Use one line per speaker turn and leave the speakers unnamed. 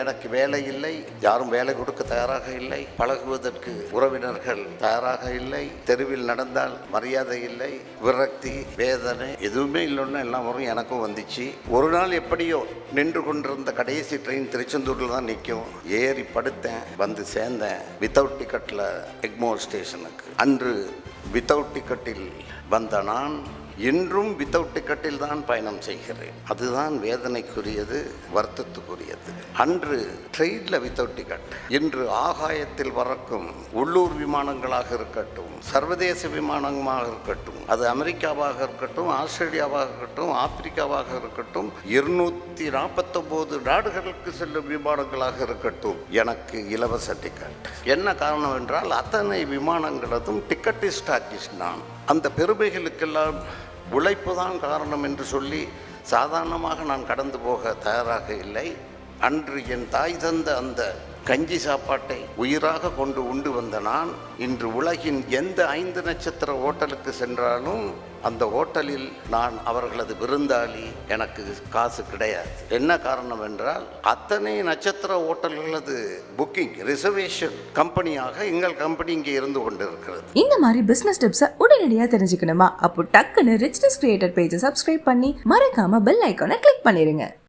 எனக்கு வேலை இல்லை, யாரும் வேலை கொடுக்க தயாராக இல்லை, பழகுவதற்கு உறவினர்கள் தயாராக இல்லை, தெருவில் நடந்தால் மரியாதை இல்லை, விரக்தி, வேதனை எதுவுமே இல்லைன்னா எல்லாம் வரும். எனக்கும் வந்துச்சு. ஒரு நாள் எப்படியோ நின்று கொண்டிருந்த கடைசி ட்ரெயின் திருச்செந்தூரில் தான் நிற்கும். ஏறி படுத்தேன், வந்து சேர்ந்தேன் வித்தவுட் டிக்கெட்டில் எக்மோர் ஸ்டேஷனுக்கு. அன்று வித்தவுட் டிக்கெட்டில் வந்த நான் இன்றும் வித்தவுட் டிக்கெட்டில் தான் பயணம் செய்கிறேன். அதுதான் வேதனைக்குரியது, வருத்தத்துக்குரியது. அன்று ட்ரெயினில் வித்தவுட் டிக்கெட், இன்று ஆகாயத்தில் பறக்கும் உள்ளூர் விமானங்களாக இருக்கட்டும், சர்வதேச விமானமாக இருக்கட்டும், அது அமெரிக்காவாக இருக்கட்டும், ஆஸ்திரேலியாவாக இருக்கட்டும், ஆப்பிரிக்காவாக இருக்கட்டும், 249 நாடுகளுக்கு செல்லும் விமானங்களாக இருக்கட்டும், எனக்கு இலவச டிக்கெட். என்ன காரணம் என்றால் அத்தனை விமானங்களதும் டிக்கெட் ஸ்டாக்கிஸ் நான். அந்த பெருமைகளுக்கெல்லாம் உழைப்பு தான் காரணம் என்று சொல்லி சாதாரணமாக நான் கடந்து போக தயாராக இல்லை. அன்று என் தாய் தந்த அந்த கஞ்சி சாப்பாட்டை உயிராக கொண்டு உண்டு வந்த நான் இன்று உலகின் எந்த 5 நட்சத்திர ஹோட்டலுக்கு சென்றாலும் அந்த ஹோட்டலில் நான் அவர்களது விருந்தாளி. எனக்கு காசு கிடையாது. என்ன காரணம் என்றால் அத்தனை நட்சத்திர ஹோட்டல்களது புக்கிங் ரிசர்வேஷன் கம்பெனியாக எங்கள் கம்பெனி இங்கே இருந்து கொண்டிருக்கிறது.
இந்த மாதிரி பிசினஸ் டிப்ஸை உடனடியாக தெரிஞ்சுக்கணுமா? அப்போ டக்குன்னு ரிச்னஸ் கிரியேட்டர் பேஜை சப்ஸ்கிரைப் பண்ணி மறக்காம பெல் ஐக்கானை கிளிக் பண்ணிருங்க.